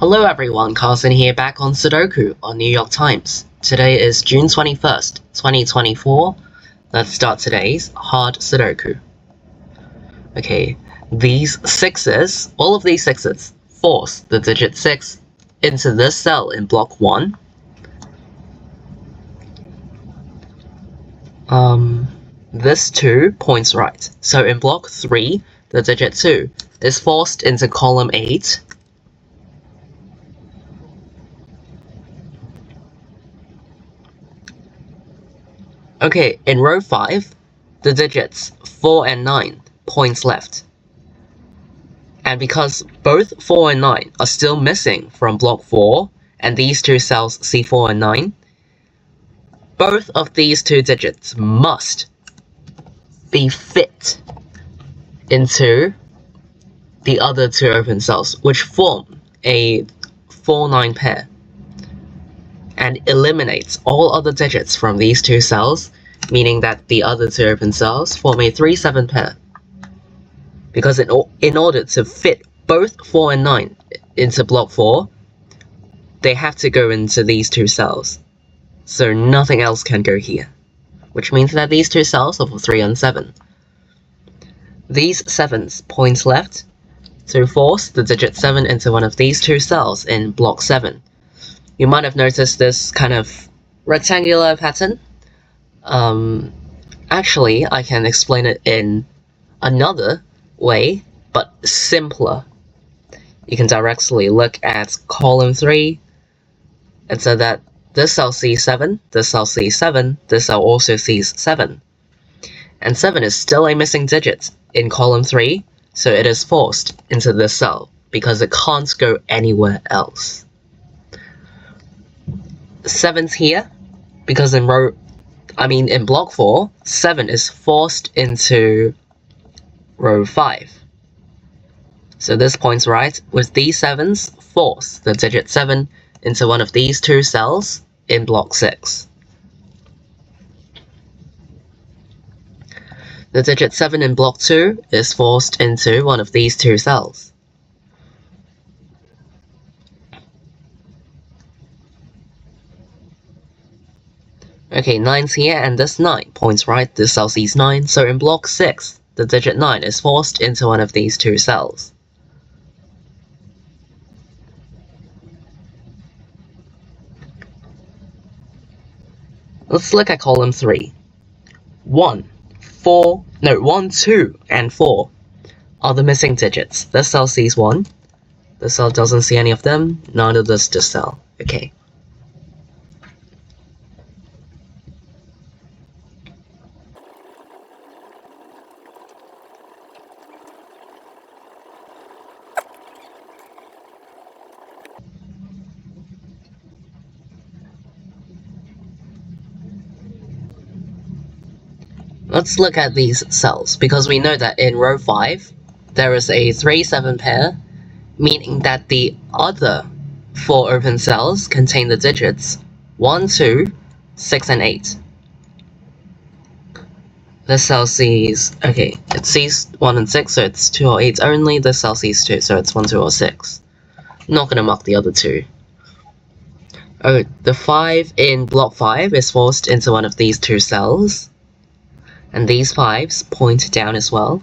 Hello everyone, Carson here back on Sudoku on New York Times. Today is June 21st, 2024. Let's start today's hard Sudoku. Okay, these sixes, all of these sixes, force the digit 6 into this cell in block 1. This 2 points right. So in block 3, the digit 2 is forced into column 8. Okay, in row 5, the digits 4 and 9 points left. And because both 4 and 9 are still missing from block 4, and these two cells C4 and 9, both of these two digits must be fit into the other two open cells, which form a 4-9 pair, and eliminates all other digits from these two cells, meaning that the other two open cells form a 3-7 pair. Because in order to fit both 4 and 9 into block 4, they have to go into these two cells. So nothing else can go here, which means that these two cells are for 3 and 7. These 7s point left to force the digit 7 into one of these two cells in block 7. You might have noticed this kind of rectangular pattern. Actually, I can explain it in another way, but simpler. You can directly look at column 3 and say that this cell sees 7, this cell sees 7, this cell also sees 7. And 7 is still a missing digit in column 3, so it is forced into this cell because it can't go anywhere else. 7's here because in block 4, 7 is forced into row 5. So this points right, with these 7s force the digit 7 into one of these two cells in block 6. The digit 7 in block 2 is forced into one of these two cells. Okay, 9's here, and this 9 points right, this cell sees 9, so in block 6, the digit 9 is forced into one of these two cells. Let's look at column 3. 1, 2, and 4 are the missing digits. This cell sees 1, this cell doesn't see any of them, neither does this cell. Okay. Let's look at these cells, because we know that in row 5, there is a 3-7 pair, meaning that the other 4 open cells contain the digits 1, 2, 6, and 8. This cell sees, okay, it sees 1 and 6, so it's 2 or 8 only. This cell sees 2, so it's 1, 2, or 6. I'm not gonna mark the other two. Oh, the 5 in block 5 is forced into one of these two cells. And these 5s point down as well.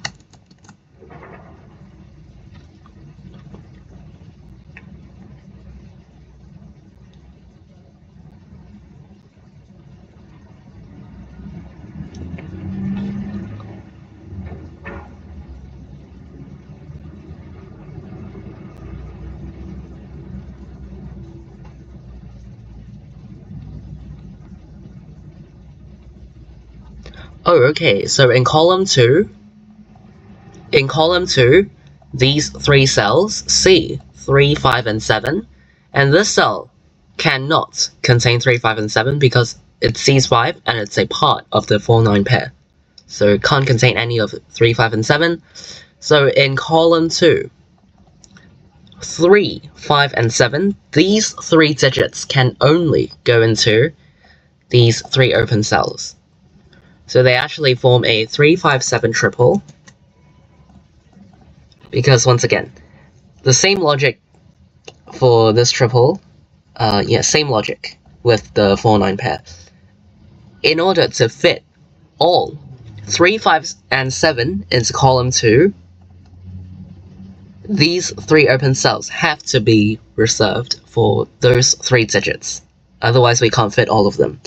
Oh, okay, so in column 2, these 3 cells see 3, 5, and 7, and this cell cannot contain 3, 5, and 7 because it sees 5 and it's a part of the 4-9 pair. So it can't contain any of 3, 5, and 7. So in column 2, 3, 5, and 7, these 3 digits can only go into these 3 open cells. So they actually form a 3-5-7 triple, because once again, the same logic for this triple, yeah, same logic with the 4, 9 pair. In order to fit all 3, 5, and 7 into column 2, these 3 open cells have to be reserved for those 3 digits. Otherwise, we can't fit all of them.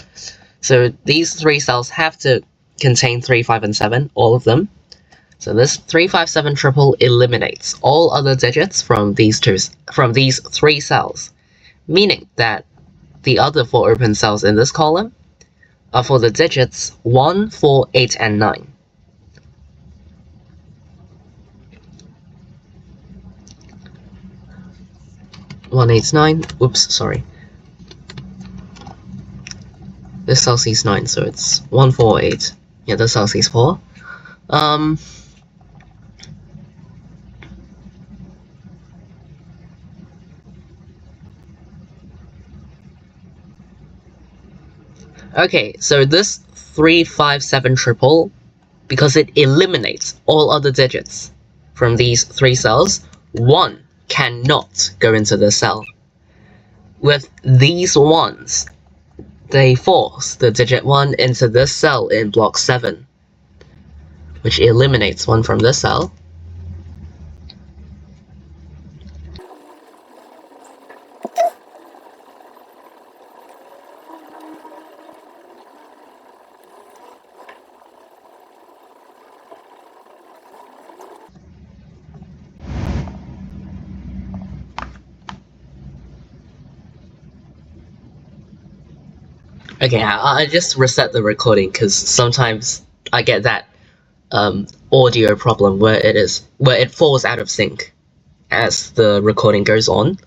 So these 3 cells have to contain 3, 5, and 7, all of them. So this 3, 5, 7 triple eliminates all other digits from these 3 cells, meaning that the other 4 open cells in this column are for the digits 1, 4, 8, and 9. One, 8, 9. Oops, sorry. This cell sees 9, so it's 1, 4, 8. Yeah, this cell sees 4. Okay, so this 3, 5, 7 triple, because it eliminates all other digits from these 3 cells, 1 cannot go into this cell. With these 1s, they force the digit 1 into this cell in block 7, which eliminates 1 from this cell. Okay, I just reset the recording because sometimes I get that audio problem where it falls out of sync as the recording goes on.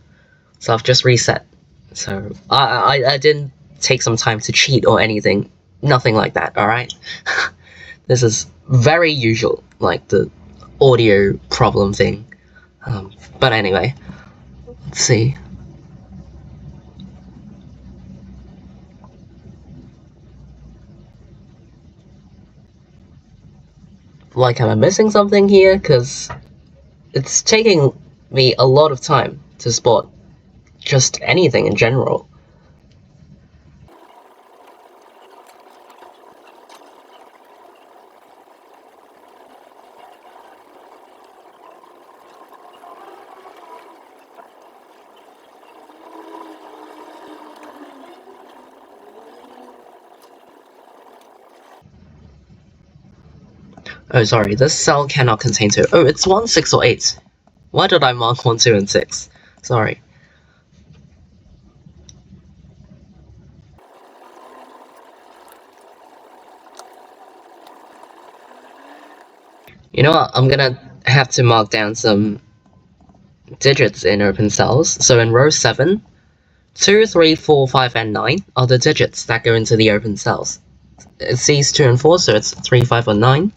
So I've just reset. So I didn't take some time to cheat or anything. Nothing like that, alright? This is very usual, like the audio problem thing. But anyway, let's see. Like, am I missing something here? Because it's taking me a lot of time to spot just anything in general. Oh, sorry, this cell cannot contain 2. Oh, it's 1, 6, or 8. Why did I mark 1, 2, and 6? Sorry. You know what, I'm gonna have to mark down some digits in open cells. So in row 7, 2, 3, 4, 5, and 9 are the digits that go into the open cells. It sees 2 and 4, so it's 3, 5, or 9.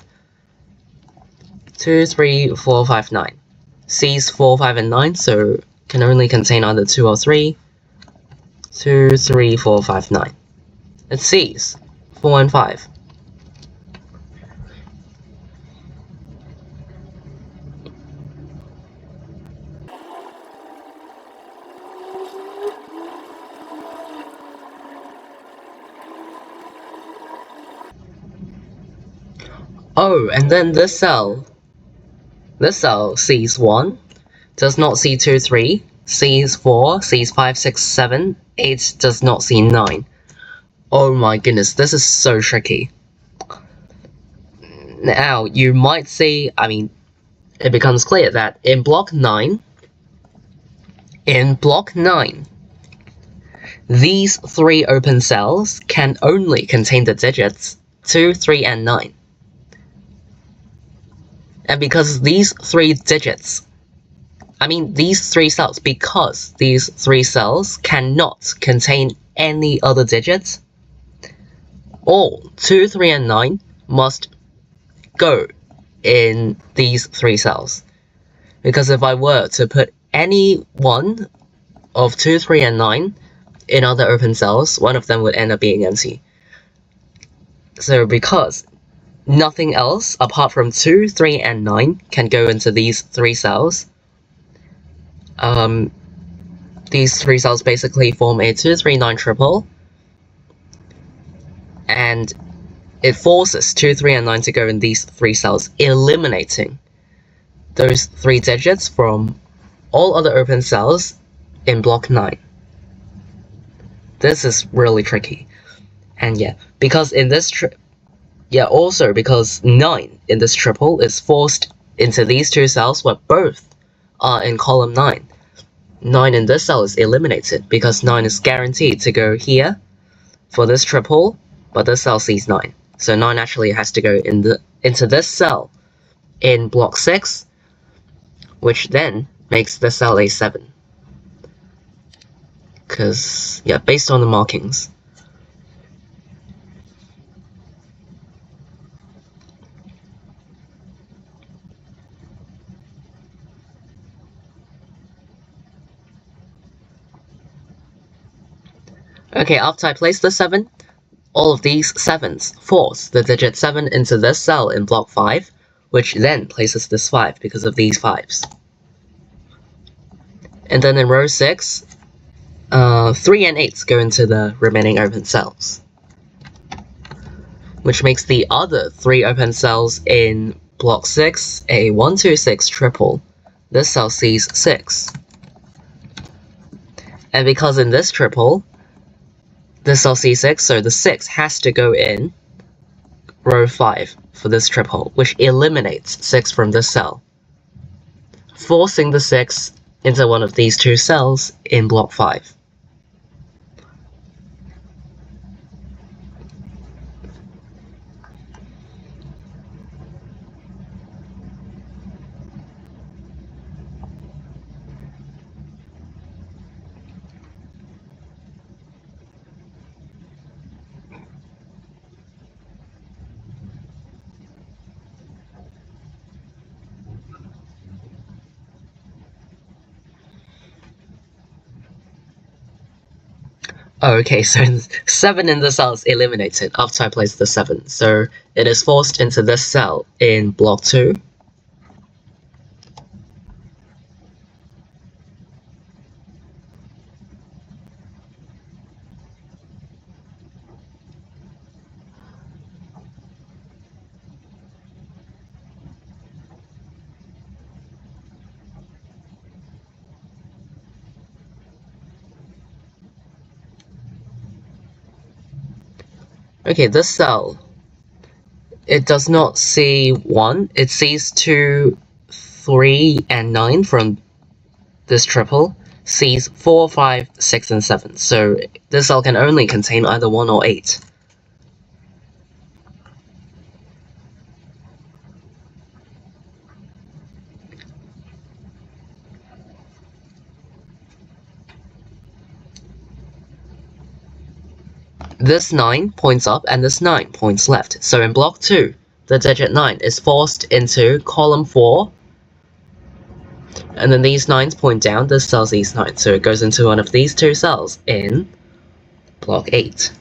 2, 3, 4, 5, 9. Sees 4, 5, and 9, so can only contain either 2 or 3. 2, 3, 4, 5, 9. It sees 4 and 5. Oh, and then this cell sees 1, does not see 2, 3, sees 4, sees 5, 6, 7, 8, does not see 9. Oh my goodness, this is so tricky. Now, you might see, it becomes clear that in block 9, these 3 open cells can only contain the digits 2, 3, and 9. And because these 3 cells cannot contain any other digits, all 2, 3, and 9 must go in these 3 cells. Because if I were to put any one of 2, 3, and 9 in other open cells, one of them would end up being empty. So because nothing else apart from 2, 3, and 9 can go into these 3 cells, these three cells basically form a 239 triple, and it forces 2, 3, and 9 to go in these three cells, eliminating those three digits from all other open cells in block 9. This is really tricky. And yeah, because in this also because 9 in this triple is forced into these two cells where both are in column 9. 9 in this cell is eliminated because 9 is guaranteed to go here for this triple, but this cell sees 9. So 9 actually has to go into this cell in block 6, which then makes the cell A7. Because, yeah, based on the markings. Okay, after I place the 7, all of these 7s force the digit 7 into this cell in block 5, which then places this 5 because of these 5s. And then in row 6, 3 and 8s go into the remaining open cells, which makes the other 3 open cells in block 6 a 1, 2, 6 triple. This cell sees 6. And because in this triple, this cell sees 6, so the 6 has to go in row 5 for this triple, which eliminates 6 from this cell, forcing the 6 into one of these two cells in block 5. Okay, so 7 in the cell is eliminated after I place the 7, so it is forced into this cell in block 2. Okay, this cell, it does not see 1, it sees 2, 3, and 9 from this triple, sees 4, 5, 6, and 7, so this cell can only contain either 1 or 8. This 9 points up and this 9 points left. So in block 2, the digit 9 is forced into column 4. And then these 9s point down, this cell sees 9. So it goes into one of these two cells in block 8.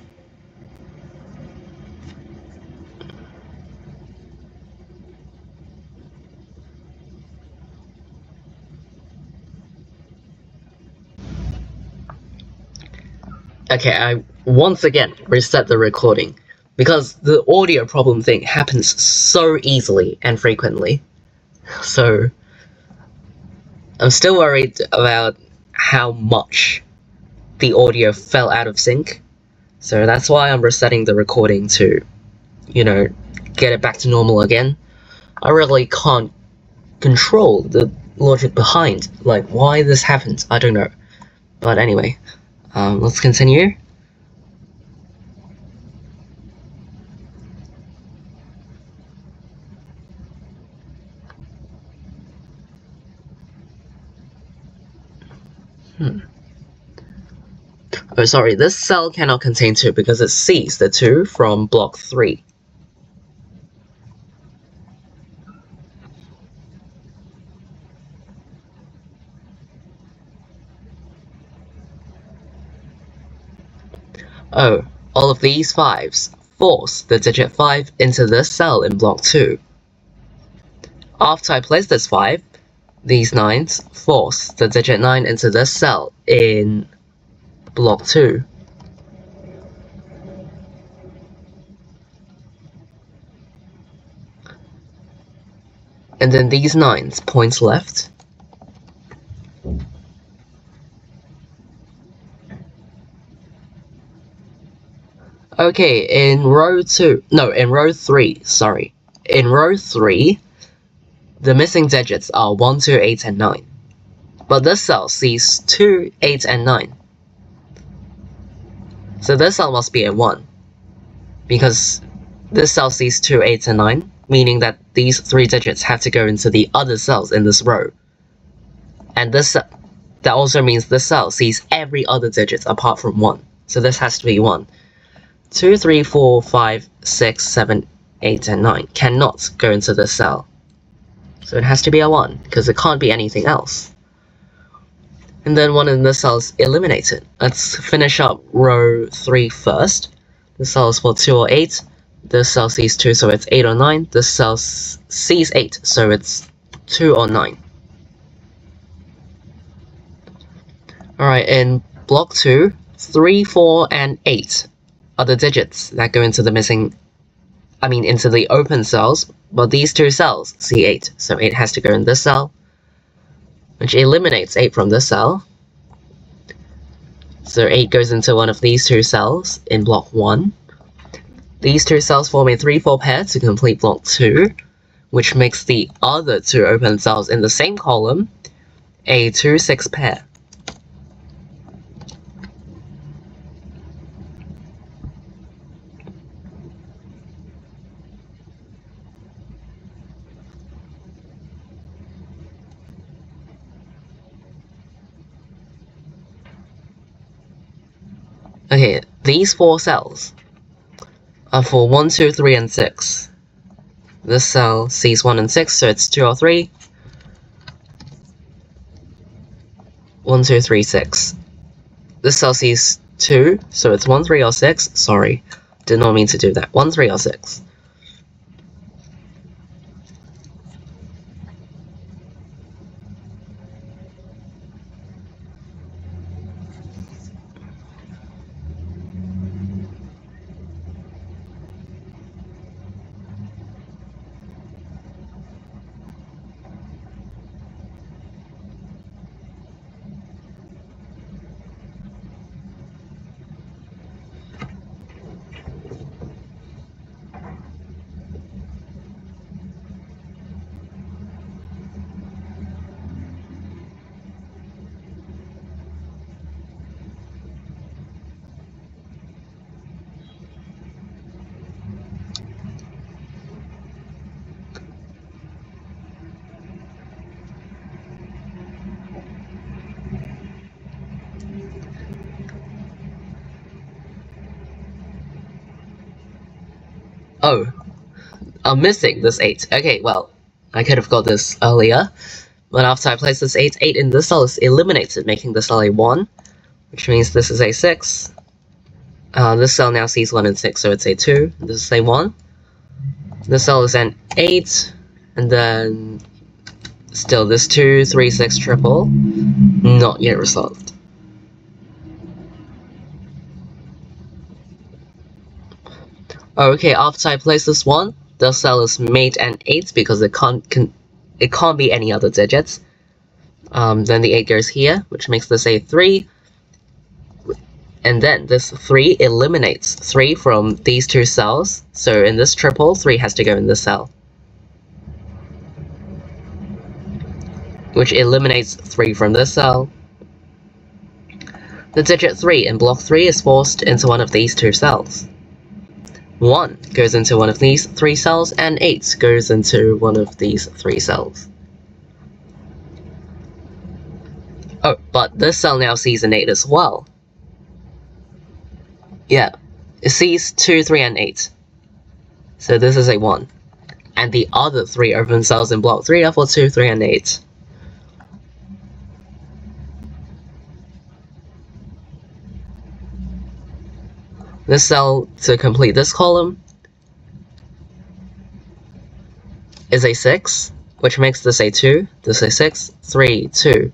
Okay, I once again reset the recording because the audio problem thing happens so easily and frequently. So I'm still worried about how much the audio fell out of sync. So that's why I'm resetting the recording to, get it back to normal again. I really can't control the logic behind, why this happened. I don't know. But anyway. Let's continue. Oh, sorry, this cell cannot contain 2 because it sees the 2 from block 3. Oh, all of these 5s force the digit 5 into this cell in block 2. After I place this 5, these 9s force the digit 9 into this cell in block 2. And then these 9s points left. Okay, in row 3, sorry. In row 3, the missing digits are 1, 2, 8, and 9. But this cell sees 2, 8, and 9. So this cell must be a 1. Because this cell sees 2, 8, and 9, meaning that these 3 digits have to go into the other cells in this row. And that also means this cell sees every other digit apart from 1. So this has to be 1. 2, 3, 4, 5, 6, 7, 8, and 9 cannot go into this cell. So it has to be a 1, because it can't be anything else. And then one in this cell is eliminated. Let's finish up row 3 first. This cell is for 2 or 8. This cell sees 2, so it's 8 or 9. This cell sees 8, so it's 2 or 9. Alright, in block 2, 3, 4, and 8 are the digits that go into the into the open cells, but these 2 cells see 8, so 8 has to go in this cell, which eliminates 8 from this cell. So 8 goes into one of these 2 cells in block 1. These 2 cells form a 3-4 pair to complete block 2, which makes the other 2 open cells in the same column a 2-6 pair. Okay, these 4 cells are for 1, 2, 3, and 6. This cell sees 1 and 6, so it's 2 or 3. 1, 2, 3, 6. This cell sees 2, so it's 1, 3, or 6. Sorry, did not mean to do that. 1, 3, or 6. Oh, I'm missing this 8. Okay, well, I could have got this earlier. But after I place this 8, 8 in this cell is eliminated, making this cell a 1, which means this is a 6. This cell now sees 1 and 6, so it's a 2. This is a 1. This cell is an 8, and then still this 2, 3, 6 triple, not yet resolved. Okay, after I place this 1, the cell is made an 8 because it can't be any other digits. Then the 8 goes here, which makes this a 3. And then this 3 eliminates 3 from these 2 cells. So in this triple, 3 has to go in this cell, which eliminates 3 from this cell. The digit 3 in block 3 is forced into one of these 2 cells. 1 goes into one of these 3 cells, and 8 goes into one of these 3 cells. Oh, but this cell now sees an 8 as well. Yeah, it sees 2, 3, and 8. So this is a 1. And the other 3 open cells in block 3 are for 2, 3, and 8. This cell, to complete this column, is a 6. which makes this a 2, this a 6, 3, 2.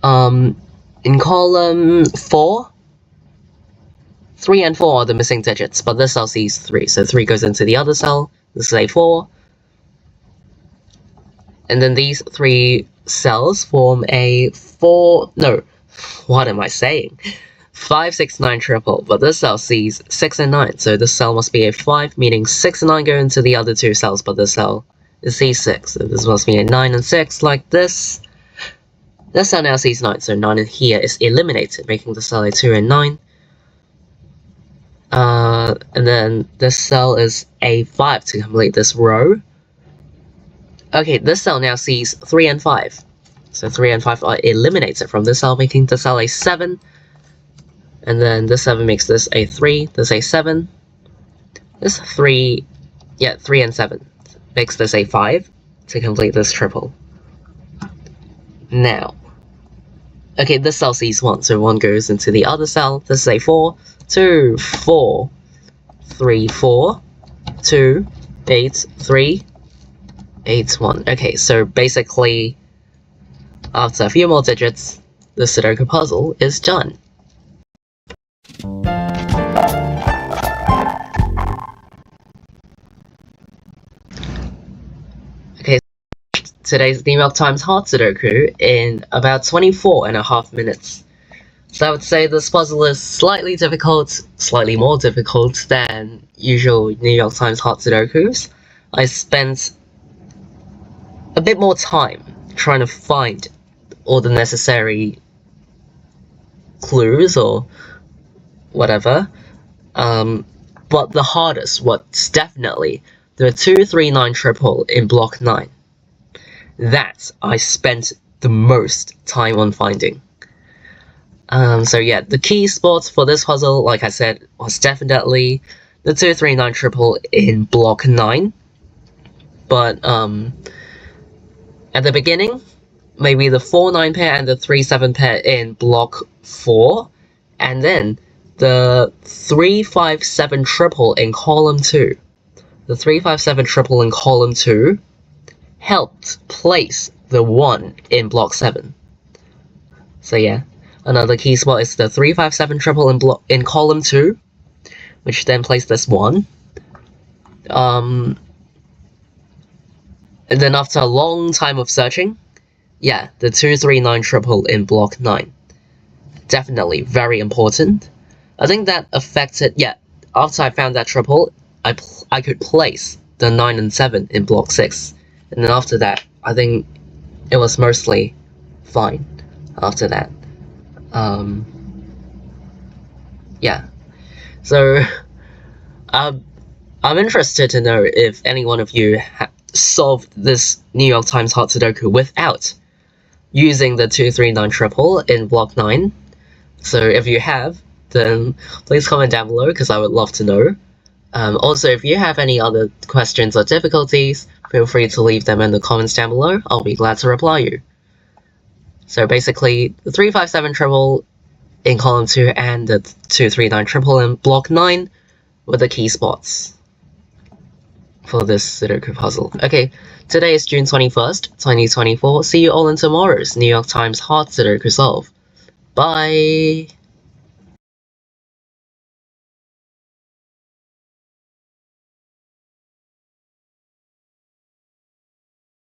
In column 4, 3 and 4 are the missing digits, but this cell sees 3, so 3 goes into the other cell, this is a 4. And then these 3 cells form a 4, no, what am I saying? 5, 6, 9 triple, but this cell sees 6 and 9, so this cell must be a 5, meaning 6 and 9 go into the other 2 cells, but this cell is C6, so this must be a 9 and 6, like this. This cell now sees 9, so 9 in here is eliminated, making the cell a 2 and 9. And then this cell is a 5 to complete this row. Okay, this cell now sees 3 and 5. So 3 and 5 are eliminated from this cell, making the cell a 7. And then this 7 makes this a 3, this a 7. This 3, yeah, 3 and 7 makes this a 5 to complete this triple. Now, okay, this cell sees 1, so 1 goes into the other cell. This is a 4, 2, 4, 3, 4, 2, 8, 3, 8, 1. Okay, so basically, after a few more digits, the Sudoku puzzle is done. Okay, today's New York Times Hard Sudoku in about 24.5 minutes. So I would say this puzzle is slightly difficult, slightly more difficult than usual New York Times Hard Sudokus. I spent a bit more time trying to find all the necessary clues or whatever. But the hardest was definitely the 2, 3, 9 triple in block 9. That I spent the most time on finding. So yeah, the key spots for this puzzle, like I said, was definitely the 2, 3, 9 triple in block 9. But at the beginning, maybe the 4, 9 pair and the 3, 7 pair in block 4, and then the 3, 5, 7 triple in column 2. The 3, 5, 7 triple in column 2 helped place the 1 in block 7. So yeah, another key spot is the 3, 5, 7 triple in column 2, which then placed this 1. And then after a long time of searching, yeah, the 2, 3, 9 triple in block 9. Definitely very important. I think that affected, yeah, after I found that triple, I could place the 9 and 7 in block 6. And then after that, I think it was mostly fine after that. Yeah. So, I'm interested to know if any one of you solved this New York Times Hard Sudoku without using the 2, 3, 9 triple in block 9. So if you have, then please comment down below because I would love to know. Also, if you have any other questions or difficulties, feel free to leave them in the comments down below. I'll be glad to reply you. So basically, the 3, 5, 7 triple in column 2 and the 2, 3, 9 triple in block 9 were the key spots for this Sudoku puzzle. Okay, today is June 21st, 2024. See you all in tomorrow's New York Times Hard Sudoku Solve. Bye!